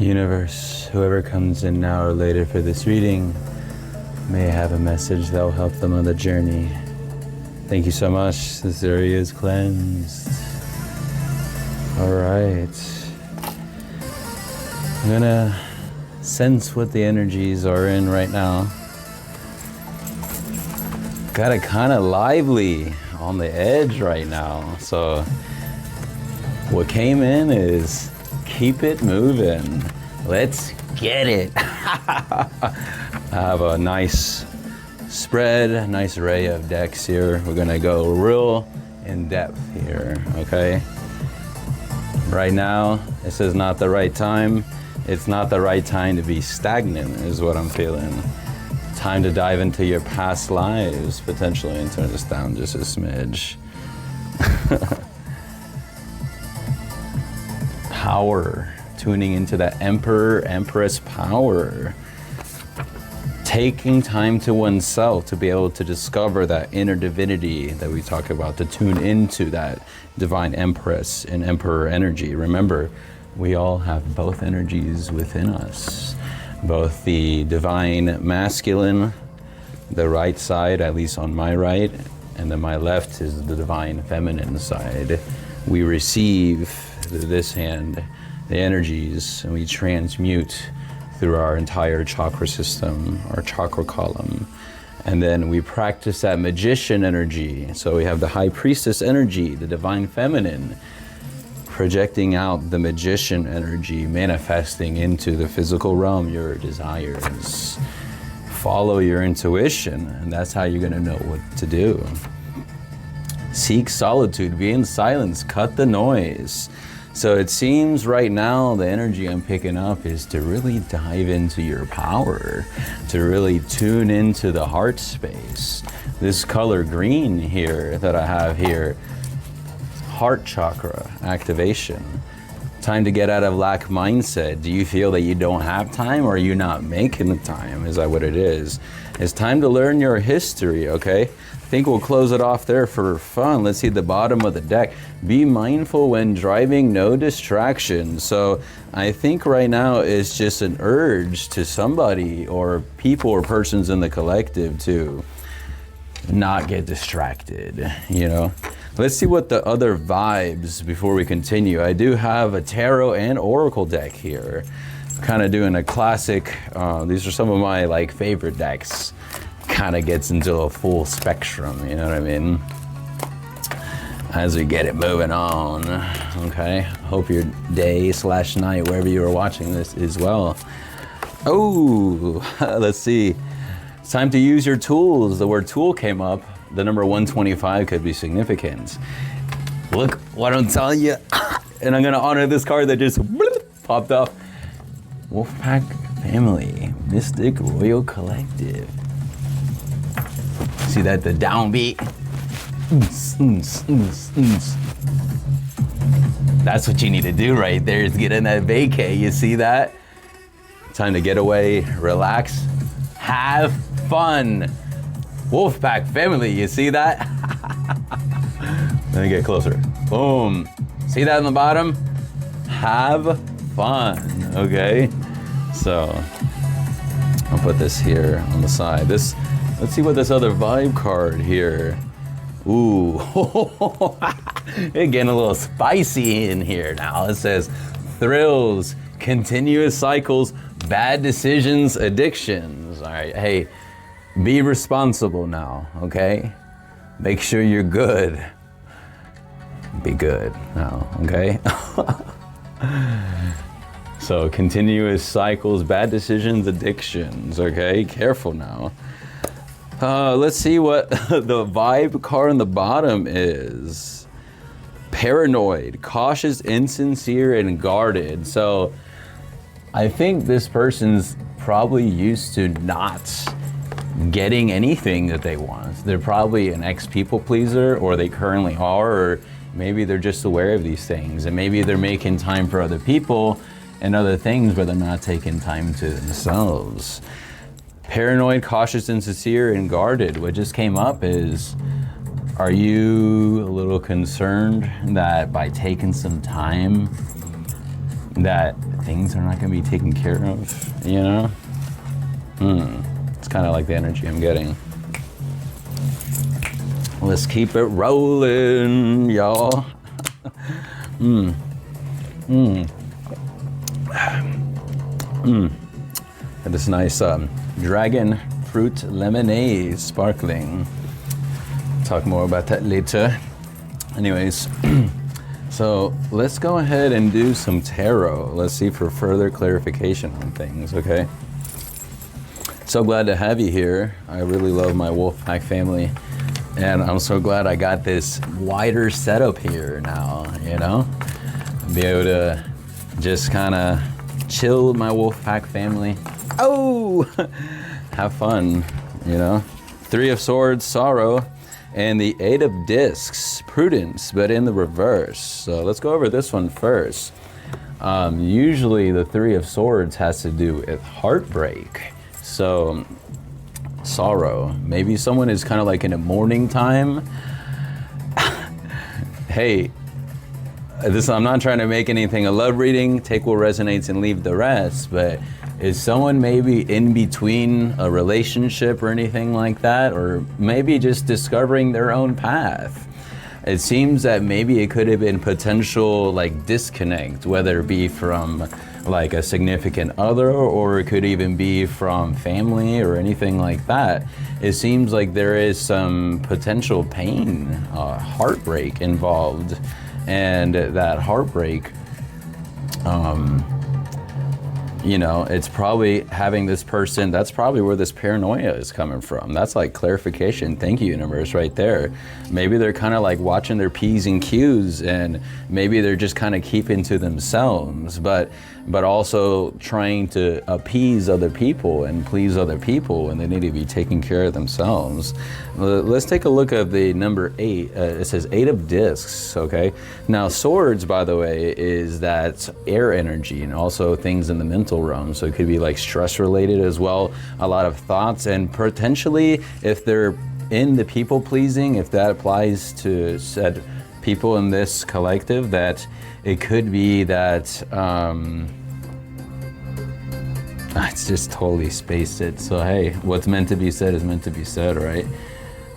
Universe, whoever comes in now or later for this reading may have a message that will help them on the journey. Thank you so much. This area is cleansed. All right. I'm gonna sense what the energies are in right now. Got it kind of lively on the edge right now. So what came in is keep it moving. Let's get it. I have a nice spread, a nice array of decks here. We're gonna go real in depth here, okay? Right now, this is not the right time. It's not the right time to be stagnant, is what I'm feeling. Time to dive into your past lives, potentially, and turn this down just a smidge. Power, tuning into that Emperor, Empress power. Taking time to oneself to be able to discover that inner divinity that we talk about, to tune into that divine Empress and Emperor energy. Remember, we all have both energies within us. Both the divine masculine, the right side, at least on my right, and then my left is the divine feminine side. We receive through this hand the energies and we transmute through our entire chakra system, our chakra column. And then we practice that magician energy. So we have the high priestess energy, the divine feminine, projecting out the magician energy, manifesting into the physical realm your desires. Follow your intuition, and that's how you're gonna know what to do. Seek solitude, be in silence, cut the noise. So it seems right now the energy I'm picking up is to really dive into your power, to really tune into the heart space. This color green here that I have here, heart chakra activation. Time to get out of lack mindset. Do you feel that you don't have time, or are you not making the time? Is that what it is? It's time to learn your history, okay? I think we'll close it off there for fun. Let's see the bottom of the deck. Be mindful when driving, no distractions. So I think right now it's just an urge to somebody or people or persons in the collective to not get distracted, you know? Let's see what the other vibes before we continue. I do have a tarot and oracle deck here. Kind of doing a classic, these are some of my favorite decks. Kind of gets into a full spectrum, you know what I mean? As we get it moving on, okay? Hope your day/night, wherever you are watching this is well. Oh, let's see. It's time to use your tools. The word tool came up. The number 125 could be significant. Look what I'm telling you. And I'm gonna honor this card that just popped up. Wolfpack family, Mystic Royal Collective. See that, the downbeat? That's what you need to do right there, is get in that vacay, you see that? Time to get away, relax, have fun. Wolfpack family, you see that? Let me get closer. Boom. See that on the bottom? Have fun, okay? So, I'll put this here on the side. Let's see what this other vibe card here. Ooh, it's getting a little spicy in here now. It says, thrills, continuous cycles, bad decisions, addictions. All right, hey, be responsible now, okay? Make sure you're good. Be good now, okay? So continuous cycles, bad decisions, addictions, okay? Careful now. Let's see what the vibe card on the bottom is. Paranoid, cautious, insincere, and guarded. So I think this person's probably used to not getting anything that they want. They're probably an ex-people pleaser, or they currently are, or maybe they're just aware of these things, and maybe they're making time for other people and other things, but they're not taking time to themselves. Paranoid, cautious, insincere, and guarded. What just came up is, are you a little concerned that by taking some time that things are not going to be taken care of, you know? It's kind of like the energy I'm getting. Let's keep it rolling, y'all. And this nice dragon fruit lemonade sparkling. Talk more about that later. Anyways, so let's go ahead and do some tarot. Let's see for further clarification on things, okay? So glad to have you here. I really love my Wolfpack family. And I'm so glad I got this wider setup here now, you know? Be able to just kind of chill with my Wolfpack family. Oh! Have fun, you know? Three of Swords, sorrow. And the Eight of Discs, prudence, but in the reverse. So let's go over this one first. Usually the Three of Swords has to do with heartbreak. So, sorrow. Maybe someone is kind of like in a mourning time. Hey, I'm not trying to make anything a love reading. Take what resonates and leave the rest. But is someone maybe in between a relationship or anything like that? Or maybe just discovering their own path? It seems that maybe it could have been potential like disconnect, whether it be from like a significant other, or it could even be from family or anything like that. It seems like there is some potential pain, heartbreak involved, and that heartbreak, you know, it's probably having this person, that's probably where this paranoia is coming from. That's like clarification. Thank you, universe, right there. Maybe they're kind of like watching their P's and Q's, and maybe they're just kind of keeping to themselves, but also trying to appease other people and please other people, and they need to be taking care of themselves. Let's take a look at the number 8. It says 8 of Discs, okay? Now, swords, by the way, is that air energy and also things in the mental realm. So it could be like stress related as well, a lot of thoughts, and potentially if they're in the people pleasing, if that applies to said people in this collective, that it could be that it's just totally spaced it. So hey, what's meant to be said is meant to be said, right?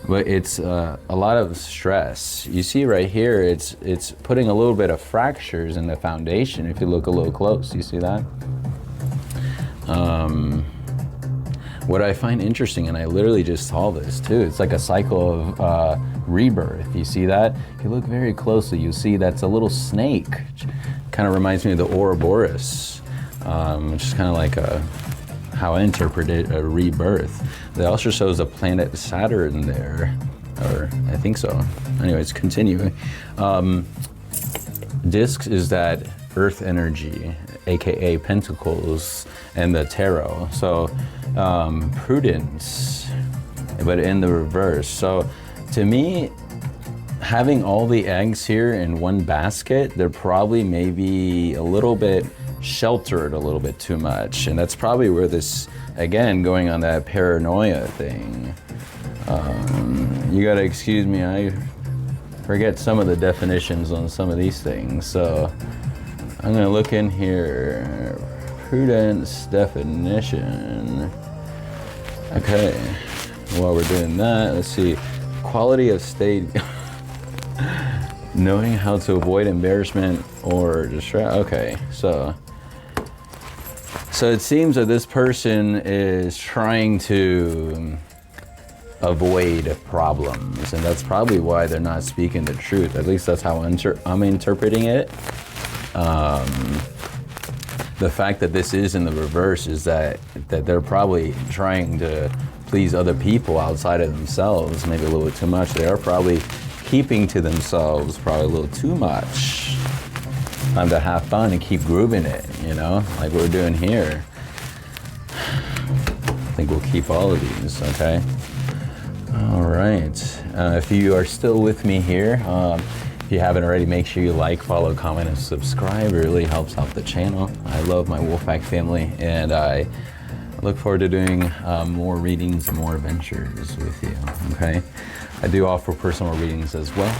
But it's a lot of stress. You see right here, it's putting a little bit of fractures in the foundation. If you look a little close, you see that? What I find interesting, and I literally just saw this too, it's like a cycle of rebirth. You see that? If you look very closely, you see that's a little snake. Kind of reminds me of the Ouroboros, which is kind of like how I interpret it, a rebirth. It also shows a planet Saturn there, or I think so. Anyways, continue. Discs is that earth energy, aka pentacles, and the tarot. So prudence, but in the reverse. So to me, having all the eggs here in one basket, they're probably maybe a little bit sheltered a little bit too much, and that's probably where this, again, going on that paranoia thing. You gotta excuse me, I forget some of the definitions on some of these things, so I'm gonna look in here. Prudence definition. Okay, while we're doing that, let's see. Quality of state. Knowing how to avoid embarrassment or distract. Okay, so it seems that this person is trying to avoid problems, and that's probably why they're not speaking the truth. At least that's how I'm interpreting it. The fact that this is in the reverse is that they're probably trying to please other people outside of themselves, maybe a little bit too much. They are probably keeping to themselves probably a little too much. Time to have fun and keep grooving it, you know, like we're doing here. I think we'll keep all of these, okay? All right, if you are still with me here, if you haven't already, make sure you like, follow, comment, and subscribe. It really helps out the channel. I love my Wolfpack family, and I look forward to doing more readings and more adventures with you, okay? I do offer personal readings as well,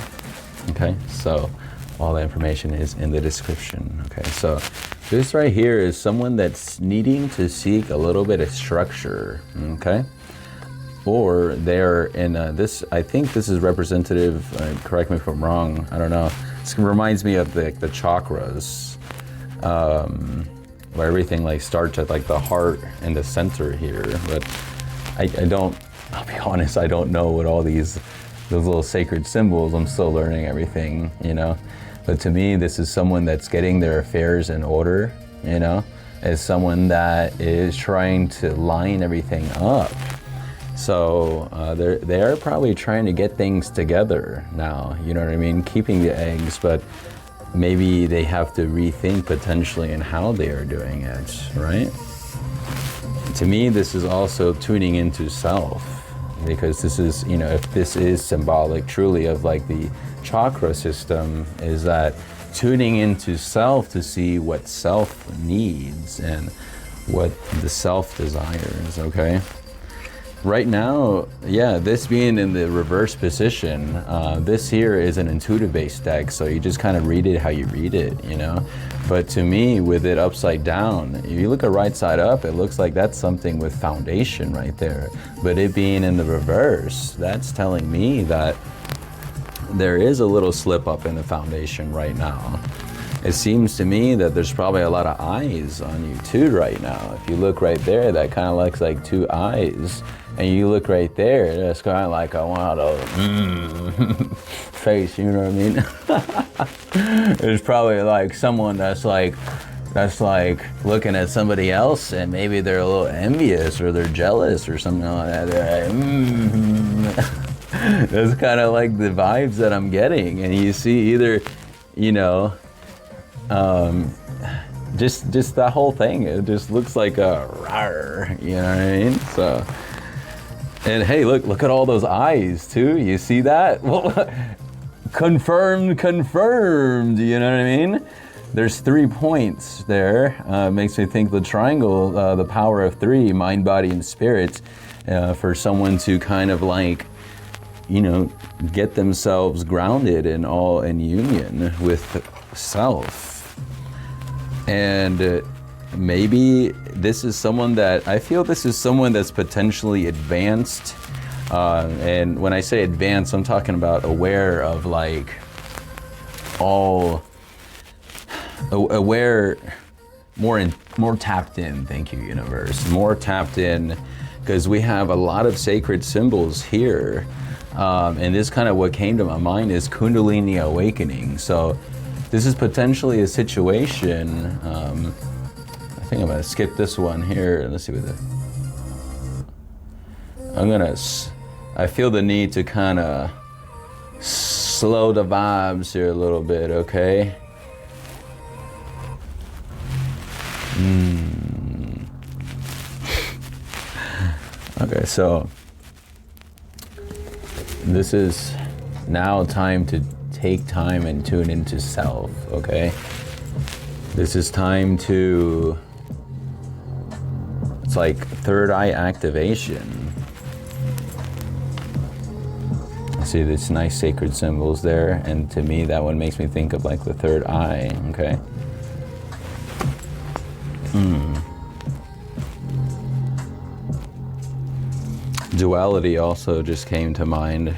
okay? So all the information is in the description, okay? So This right here is someone that's needing to seek a little bit of structure, okay? Or they're in this, I think this is representative, correct me if I'm wrong, I don't know. This reminds me of the chakras, where everything like starts at like the heart and the center here. But I don't, I'll be honest, I don't know what all those little sacred symbols, I'm still learning everything, you know? But to me, this is someone that's getting their affairs in order, you know? As someone that is trying to line everything up. So they're probably trying to get things together now, you know what I mean? Keeping the eggs, but maybe they have to rethink potentially in how they are doing it, right? To me, this is also tuning into self, because this is, you know, if this is symbolic truly of like the chakra system, is that tuning into self to see what self needs and what the self desires, okay? Right now, yeah, this being in the reverse position, this here is an intuitive-based deck, so you just kind of read it how you read it, you know? But to me, with it upside down, if you look at right side up, it looks like that's something with foundation right there. But it being in the reverse, that's telling me that there is a little slip up in the foundation right now. It seems to me that there's probably a lot of eyes on you too right now. If you look right there, that kind of looks like two eyes. And you look right there, that's kind of like a one of face, you know what I mean? There's probably like someone that's like looking at somebody else, and maybe they're a little envious or they're jealous or something like that. They're like, That's kind of like the vibes that I'm getting. And you see either, you know, just that whole thing, it just looks like a rawr, you know what I mean? So. And hey, look at all those eyes too. You see that? Well, confirmed, you know what I mean? There's 3 points there. Makes me think the triangle, the power of 3, mind, body, and spirit, for someone to kind of like, you know, get themselves grounded and all in union with self. And maybe this is someone that, I feel this is someone that's potentially advanced. And when I say advanced, I'm talking about aware of like aware, more tapped in, thank you universe, more tapped in, because we have a lot of sacred symbols here. And this kind of what came to my mind is Kundalini awakening. So this is potentially a situation, I think I'm gonna skip this one here. Let's see what I feel the need to kind of slow the vibes here a little bit, okay? Okay, so this is now time to take time and tune into self, okay? This is time to, it's like third eye activation. I see this nice sacred symbols there, and to me that one makes me think of like the third eye, okay? Duality also just came to mind,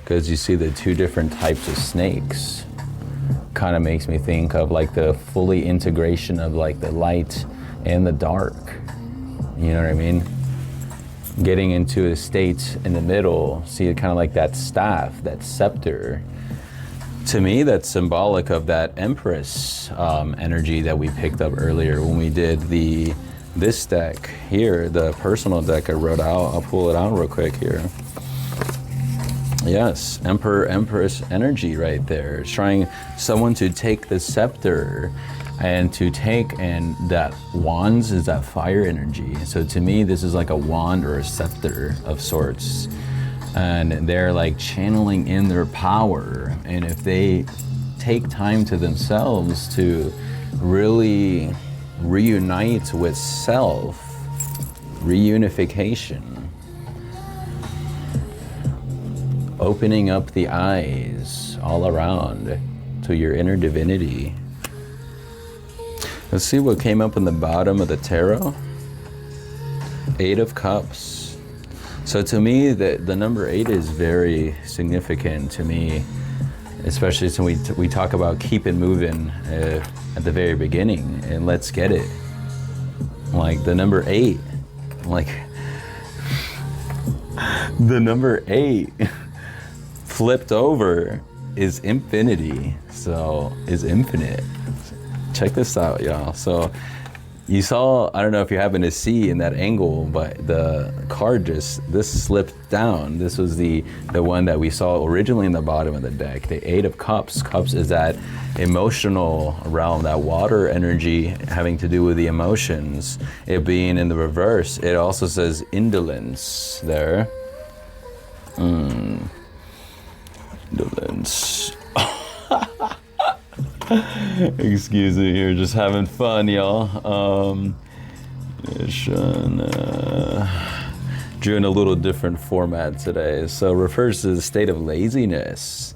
because you see the 2 different types of snakes. Kind of makes me think of like the fully integration of like the light and the dark. You know what I mean? Getting into a state in the middle, see it kind of like that staff, that scepter. To me, that's symbolic of that Empress energy that we picked up earlier when we did this deck here, the personal deck I wrote out. I'll pull it out real quick here. Yes, Emperor, Empress energy right there. It's trying someone to take the scepter and to take, and that wands is that fire energy. So to me, this is like a wand or a scepter of sorts. And they're like channeling in their power. And if they take time to themselves to really reunite with self, reunification, opening up the eyes all around to your inner divinity. Let's see what came up in the bottom of the tarot. 8 of Cups. So to me, the number 8 is very significant to me, especially since we talk about keep it moving at the very beginning, and let's get it. Like the number 8, like the number 8 flipped over is infinity, so is infinite. Check this out, y'all. So you saw, I don't know if you happen to see in that angle, but the card this slipped down. This was the one that we saw originally in the bottom of the deck, the 8 of Cups. Cups is that emotional realm, that water energy having to do with the emotions. It being in the reverse, it also says indolence there. Indolence. Excuse me here, just having fun, y'all. Drew in a little different format today. So refers to the state of laziness.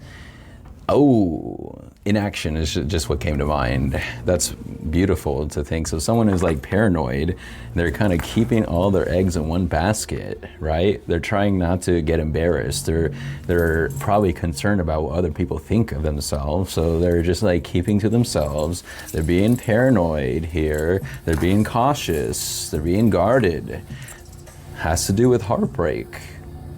Oh, inaction is just what came to mind. That's beautiful to think. So someone who's like paranoid, they're kind of keeping all their eggs in one basket, right? They're trying not to get embarrassed. They're probably concerned about what other people think of themselves. So they're just like keeping to themselves. They're being paranoid here. They're being cautious. They're being guarded. Has to do with heartbreak.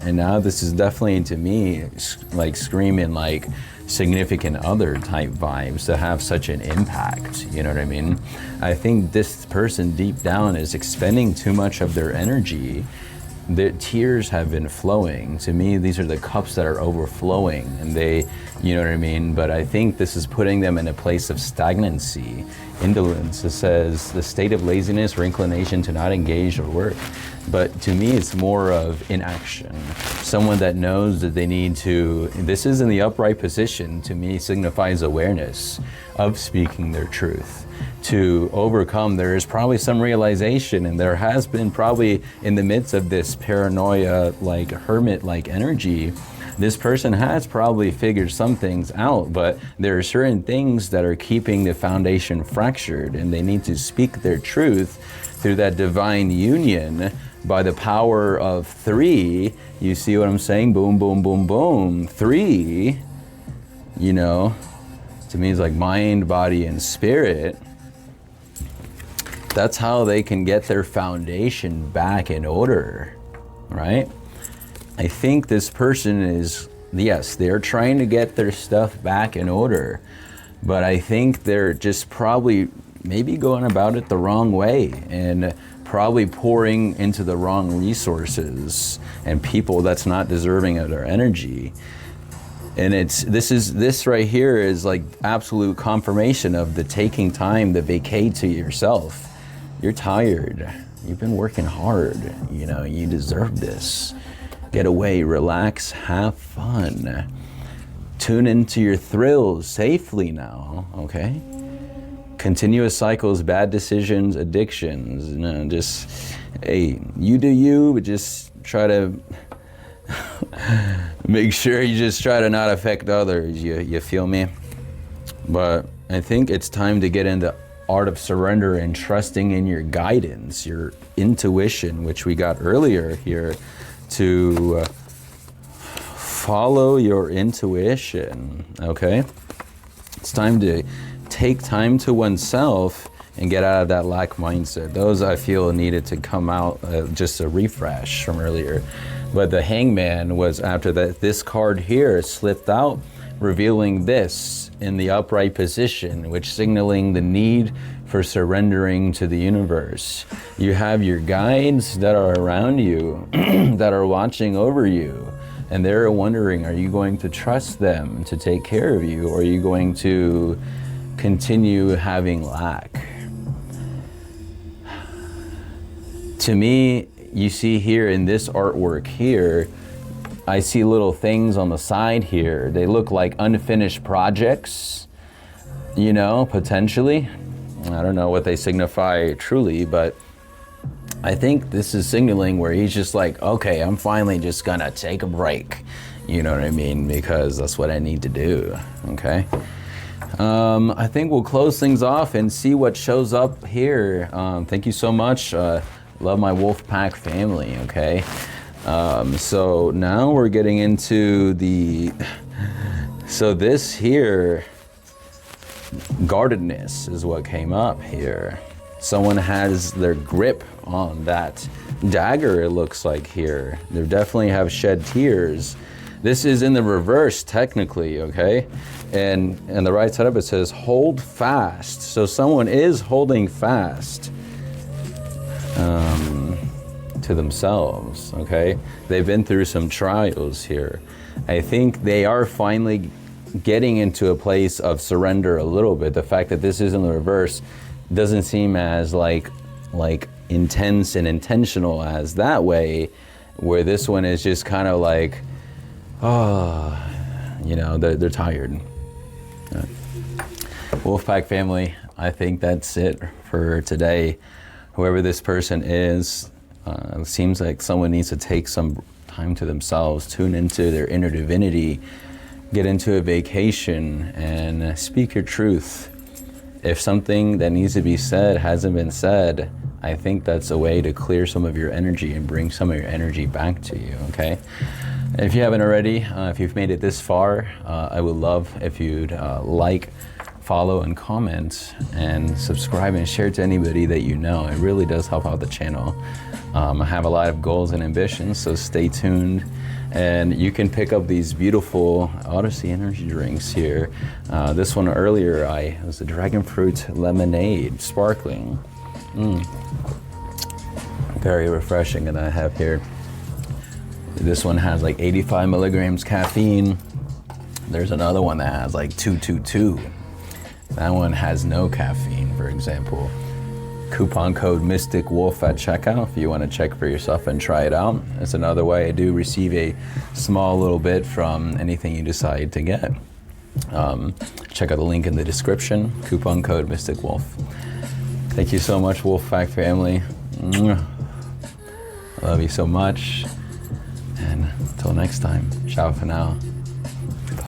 And now this is definitely, to me, like screaming like significant other type vibes to have such an impact, you know what I mean? I think this person deep down is expending too much of their energy. The tears have been flowing. To me, these are the cups that are overflowing, and they, you know what I mean? But I think this is putting them in a place of stagnancy. Indolence, it says the state of laziness or inclination to not engage or work. But to me, it's more of inaction. Someone that knows that they need to, this is in the upright position, to me signifies awareness of speaking their truth. To overcome, there is probably some realization, and there has been probably in the midst of this paranoia, like hermit-like energy, this person has probably figured some things out, but there are certain things that are keeping the foundation fractured, and they need to speak their truth through that divine union by the power of 3. You see what I'm saying? Boom, boom, boom, boom. 3, you know, to me it's like mind, body, and spirit. That's how they can get their foundation back in order, right? I think this person is, yes, they're trying to get their stuff back in order, but I think they're just probably maybe going about it the wrong way and probably pouring into the wrong resources and people that's not deserving of their energy. And this right here is like absolute confirmation of the taking time to vacate to yourself. You're tired. You've been working hard. You know, you deserve this. Get away, relax, have fun. Tune into your thrills safely now, okay? Continuous cycles, bad decisions, addictions. You know, just, hey, you do you, but just try to make sure you just try to not affect others. You feel me? But I think it's time to get into art of surrender and trusting in your guidance, your intuition, which we got earlier here, to follow your intuition, okay? It's time to take time to oneself and get out of that lack mindset. Those I feel needed to come out, just a refresh from earlier. But the Hangman was after that. This card here slipped out, revealing this in the upright position, which signaling the need for surrendering to the universe. You have your guides that are around you, that are watching over you, and they're wondering, are you going to trust them to take care of you, or are you going to continue having lack? To me, you see here in this artwork here, I see little things on the side here. They look like unfinished projects, you know, potentially. I don't know what they signify truly, but I think this is signaling where he's just like, okay, I'm finally just gonna take a break. You know what I mean? Because that's what I need to do, okay? I think we'll close things off and see what shows up here. Thank you so much. Love my Wolfpack family, okay? So now we're getting into the, so this here, guardedness is what came up here. Someone has their grip on that dagger, it looks like here. They definitely have shed tears. This is in the reverse, technically, okay? And the right side up, it says, hold fast. So someone is holding fast to themselves, okay? They've been through some trials here. I think they are finally getting into a place of surrender a little bit. The fact that this is in the reverse doesn't seem as like intense and intentional as that way, where this one is just kind of like, oh, you know, they're tired. Wolfpack family, I think that's it for today. Whoever this person is, it seems like someone needs to take some time to themselves, tune into their inner divinity, get into a vacation and speak your truth. If something that needs to be said hasn't been said, I think that's a way to clear some of your energy and bring some of your energy back to you, okay? If you haven't already, if you've made it this far, I would love if you'd like, follow, and comment, and subscribe and share to anybody that you know. It really does help out the channel. I have a lot of goals and ambitions, so stay tuned. And you can pick up these beautiful Odyssey energy drinks here. This one earlier, it was a dragon fruit lemonade, sparkling. Very refreshing, and I have here. This one has like 85 milligrams caffeine. There's another one that has like 222. That one has no caffeine, for example. Coupon code Mystic Wolf at checkout if you want to check for yourself and try it out. That's another way. I do receive a small little bit from anything you decide to get. Check out the link in the description. Coupon code Mystic Wolf. Thank you so much, Wolfpack family. I love you so much. And until next time, ciao for now.